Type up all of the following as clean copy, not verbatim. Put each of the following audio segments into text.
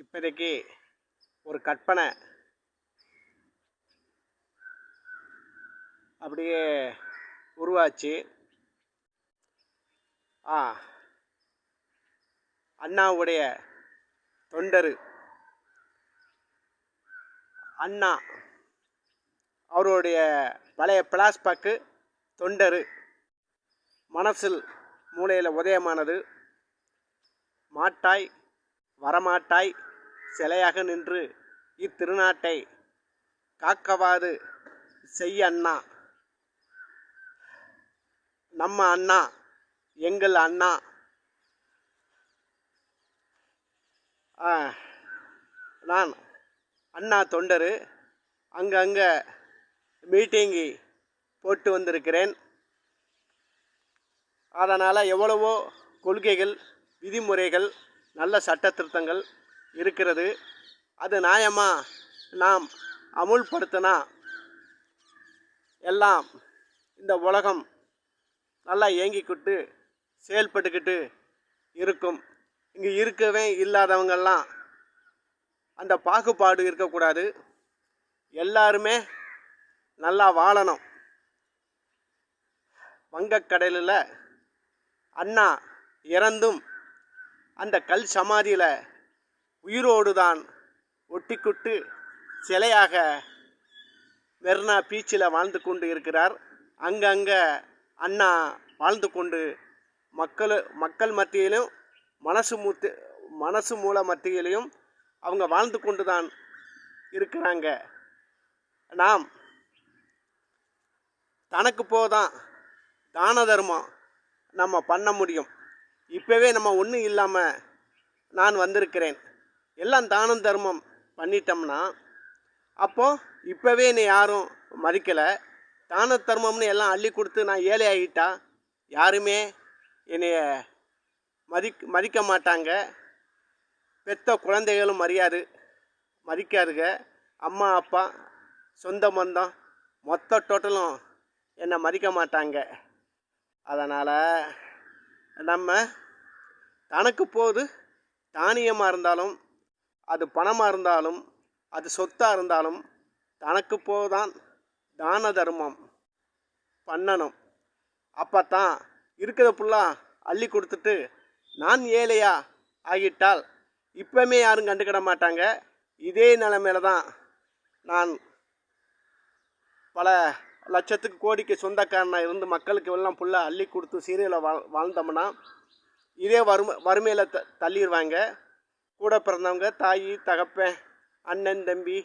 இப்போதைக்கு ஒரு கற்பனை அப்படியே உருவாச்சு. அண்ணாவுடைய தொண்டர் அண்ணா அவருடைய பழைய பிளாஸ்பேக்கு தொண்டர் மனசில் மூளையில் உதயமானது. மாட்டாய் வரமாட்டாய் சிலையாக நின்று இத்திருநாட்டை காக்கவாது செய்ய அண்ணா. நம்ம அண்ணா, எங்கள் அண்ணா. நான் அண்ணா தொண்டர் அங்கங்கே மீட்டிங்கு போட்டு வந்திருக்கிறேன். அதனால் எவ்வளவோ கொள்கைகள், விதிமுறைகள், நல்ல சட்ட திருத்தங்கள் இருக்கிறது. அது நியாயமாக நாம் அமுல்படுத்தினா எல்லாம் இந்த உலகம் நல்லா இயங்கிக்கிட்டு செயல்பட்டுக்கிட்டு இருக்கும். இங்கே இருக்கவே இல்லாதவங்கெல்லாம் அந்த பாகுபாடு இருக்கக்கூடாது. எல்லாருமே நல்லா வாழணும். வங்கக்கடலில் அண்ணா இறந்தும் அந்த கல் சமாதியில் உயிரோடு தான் ஒட்டிக்கிட்டு சிலையாக மெர்னா பீச்சில் வாழ்ந்து கொண்டு இருக்கிறார். அங்கங்கே அண்ணா வாழ்ந்து கொண்டு மக்கள் மத்தியிலும் மனசு மூல மத்தியிலையும் அவங்க வாழ்ந்து கொண்டு தான் இருக்கிறாங்க. நாம் தனக்கு போதான் தான தர்மம் நம்ம பண்ண முடியும். இப்போவே நம்ம ஒன்றும் இல்லாமல் நான் வந்திருக்கிறேன். எல்லாம் தானம் தர்மம் பண்ணிட்டோம்னா அப்போது இப்போவே என்னை யாரும் மதிக்கலை. தான தர்மம்னு எல்லாம் அள்ளி கொடுத்து நான் ஏழை ஆகிட்டா யாருமே என்னைய மதிக்க மாட்டாங்க. பெத்த குழந்தைகளும் மதிக்காதுங்க. அம்மா அப்பா சொந்த பந்தம் மொத்த டோட்டலும் என்னை மதிக்க மாட்டாங்க. அதனால் நம்ம தனக்கு போது தானியமாக இருந்தாலும், அது பணமாக இருந்தாலும், அது சொத்தாக இருந்தாலும் தனக்கு போதான் தான தர்மம் பண்ணணும். அப்போ தான் இருக்கிற ஃபுல்லாக அள்ளி கொடுத்துட்டு நான் ஏழையா ஆகிட்டால் இப்போமே யாரும் கண்டுக்கிட மாட்டாங்க. இதே நிலைமையில தான் நான் பல லட்சத்துக்கு கோடிக்கு சொந்தக்காரனாக இருந்து மக்களுக்கு எல்லாம் ஃபுல்லாக அள்ளி கொடுத்து சீரியலை வாழ்ந்தோம்னா இதே வறுமையில் தள்ளிடுவாங்க. கூட பிறந்தவங்க, தாய் தகப்பன், அண்ணன் தம்பி,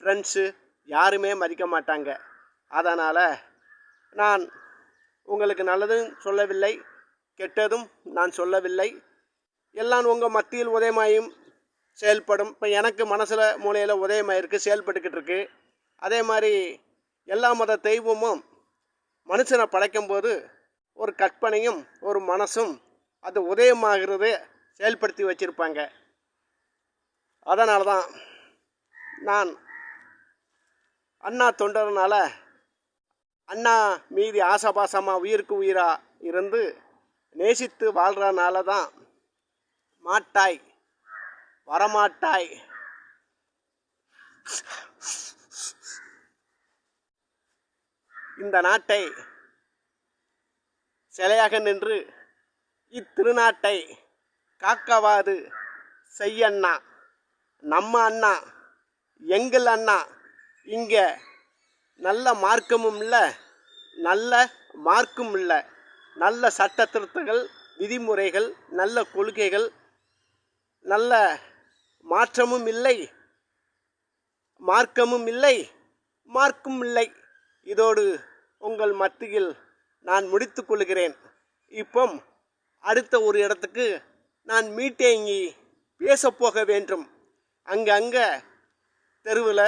ஃப்ரெண்ட்ஸு யாருமே மதிக்க மாட்டாங்க. அதனால் நான் உங்களுக்கு நல்லதும் சொல்லவில்லை, கெட்டதும் நான் சொல்லவில்லை. எல்லாம் உங்கள் மத்தியில் உதயமாயும் செயல்படும். இப்போ எனக்கு மனசில் மூலையில் உதயமாயிருக்கு, செயல்பட்டுக்கிட்டு இருக்கு. அதே மாதிரி எல்லா மத தெய்வமும் மனுஷனை படைக்கும்போது ஒரு கற்பனையும் ஒரு மனசும் அது உதயமாகிறது செயல்படுத்தி வச்சுருப்பாங்க. அதனால தான் நான் அண்ணா தொண்டர்னால அண்ணா மீதி ஆசபாசமாக உயிருக்கு உயிராக இருந்து நேசித்து வாழ்கிறனால தான் மாட்டாய் வரமாட்டாய் இந்த நாட்டை சிலையாக நின்று இத்திருநாட்டை காக்கவாது செய்யண்ணா. நம்ம அண்ணா, எங்கள் அண்ணா. இங்கே நல்ல மார்க்கமும் இல்லை, நல்ல மார்க்கும் இல்லை. நல்ல சட்ட திருத்தங்கள், விதிமுறைகள், நல்ல கொள்கைகள், நல்ல மாற்றமும் இல்லை, மார்க்கமும் இல்லை, மார்க்கும் இல்லை. இதோடு உங்கள் மத்தியில் நான் முடித்து கொள்கிறேன். இப்போ அடுத்த ஒரு இடத்துக்கு நான் மீட்டிங்கி பேசப்போக வேண்டும். அங்கங்கே தெருவில்,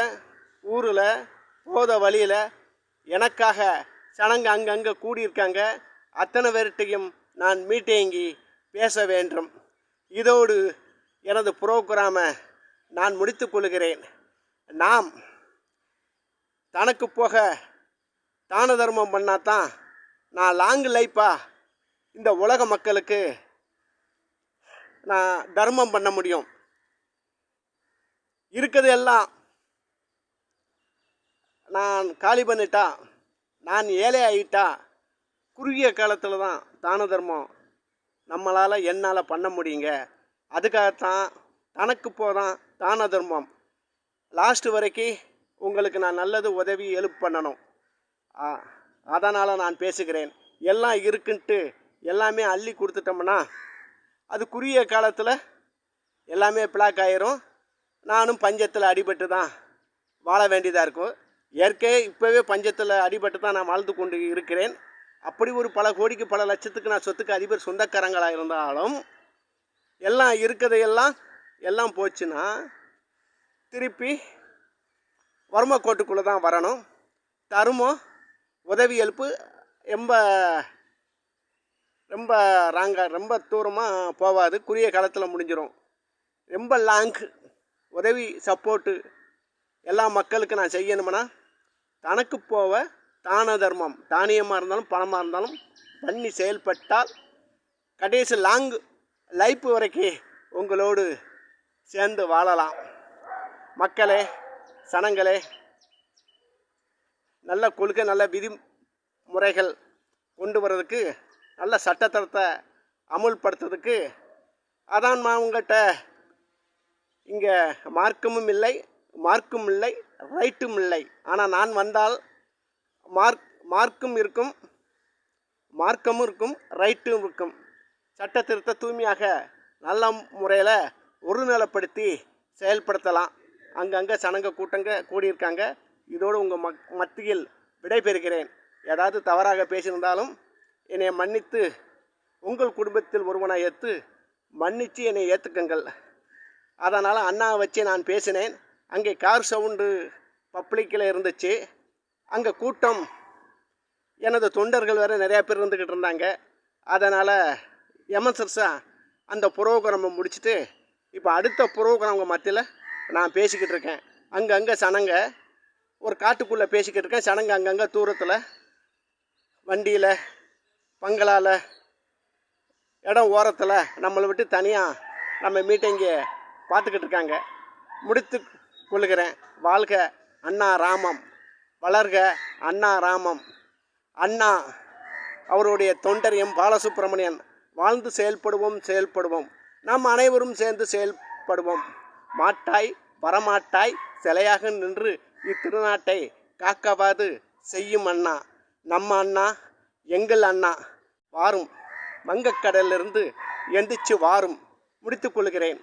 ஊரில், போத வழியில் எனக்காக சனங்க அங்கங்கே கூடியிருக்காங்க. அத்தனை பேர்கிட்டையும் நான் மீட்டிங்கி பேச வேண்டும். இதோடு எனது புரோகிராமை நான் முடித்து கொள்கிறேன். நாம் தனக்கு போக தான தர்மம் பண்ணாதான் நான் லாங் லைஃபாக இந்த உலக மக்களுக்கு நான் தர்மம் பண்ண முடியும். இருக்குது எல்லாம் நான் காலி பண்ணிட்டா, நான் ஏழை ஆகிட்டா, குறுகிய காலத்தில் தான் தான தர்மம் நம்மளால் என்னால் பண்ண முடியுங்க. அதுக்காகத்தான் தனக்கு போதான் தான தர்மம். லாஸ்ட்டு வரைக்கும் உங்களுக்கு நான் நல்லது உதவி ஹெல்ப் பண்ணணும். அதனால் நான் பேசுகிறேன். எல்லாம் இருக்குன்ட்டு எல்லாமே அள்ளி கொடுத்துட்டோம்னா அது குறுகிய காலத்தில் எல்லாமே பிளாக் ஆயிரும். நானும் பஞ்சத்தில் அடிபட்டு தான் வாழ வேண்டியதாக இருக்கும். ஏற்கனவே இப்போவே பஞ்சத்தில் அடிபட்டு தான் நான் வாழ்ந்து கொண்டு இருக்கிறேன். அப்படி ஒரு பல கோடிக்கு பல லட்சத்துக்கு நான் சொத்துக்கு அதிபர் சொந்தக்காரங்களாக இருந்தாலும் எல்லாம் இருக்கிறதையெல்லாம் எல்லாம் போச்சுன்னா திருப்பி வறுமை கோட்டுக்குள்ளே தான் வரணும். தருமம் உதவி எழுப்பு ரொம்ப ரொம்ப ரொம்ப தூரமாக போகாது, குறுகிய காலத்தில் முடிஞ்சிடும். ரொம்ப லாங்கு உதவி சப்போர்ட்டு எல்லா மக்களுக்கு நான் செய்யணும்னா தனக்கு போவ தான தர்மம், தானியமாக இருந்தாலும் பணமாக இருந்தாலும் பண்ணி செயல்பட்டால் கடைசி லாங் லைஃப் வரைக்கும் உங்களோடு சேர்ந்து வாழலாம். மக்களே, சனங்களே, நல்ல கொள்கை, நல்ல விதிமுறைகள் கொண்டு வர்றதுக்கு, நல்ல சட்டத்தரத்தை அமுல்படுத்துறதுக்கு அதான் நான் உங்கள்கிட்ட இங்கே மார்க்கமும் இல்லை, மார்க்கும் இல்லை, ரைட்டும் இல்லை. ஆனால் நான் வந்தால் மார்க்கும் இருக்கும், மார்க்கமும் இருக்கும், ரைட்டும் இருக்கும். சட்டத்திருத்த தூய்மையாக நல்ல முறையில் ஒருநிலைப்படுத்தி செயல்படுத்தலாம். அங்கங்கே சனங்க கூட்டங்க கூடியிருக்காங்க. இதோடு உங்கள் மத்தியில் விடைபெறுகிறேன். ஏதாவது தவறாக பேசியிருந்தாலும் என்னை மன்னித்து உங்கள் குடும்பத்தில் ஒருவனாக ஏற்று மன்னித்து என்னை ஏற்றுக்குங்கள். அதனால் அண்ணாவை வச்சு நான் பேசினேன். அங்கே கார் சவுண்டு பப்ளிக்கில் இருந்துச்சு. அங்கே கூட்டம், எனது தொண்டர்கள் வேறு நிறையா பேர் இருந்துக்கிட்டு இருந்தாங்க. அதனால் எமர்ஜென்ஸாக அந்த ப்ரோக்ராமை முடிச்சுட்டு இப்போ அடுத்த ப்ரோக்ராம் உங்கள் மத்தியில் நான் பேசிக்கிட்டு இருக்கேன். அங்கங்கே சனங்க ஒரு காட்டுக்குள்ளே பேசிக்கிட்டு இருக்கேன். சனங்க அங்கங்கே தூரத்தில் வண்டியில் பங்களால் இடம் ஓரத்தில் நம்மளை விட்டு தனியாக நம்ம மீட்டிங்கை பார்த்துக்கிட்டு இருக்காங்க. முடித்து கொள்கிறேன். வாழ்க அண்ணா ராமம், வளர்க அண்ணா ராமம். அண்ணா அவருடைய தொண்டர் எம் பாலசுப்ரமணியன். வாழ்ந்து செயல்படுவோம். நாம் அனைவரும் சேர்ந்து செயல்படுவோம். மாட்டாய் வரமாட்டாய் சிலையாக நின்று இத்திருநாட்டை காக்கவாது செய்யும் அண்ணா. நம்ம அண்ணா, எங்கள் அண்ணா. வாரும், வங்கக்கடலிலிருந்து எந்திரிச்சு வாரும். முடித்துக்கொள்கிறேன்.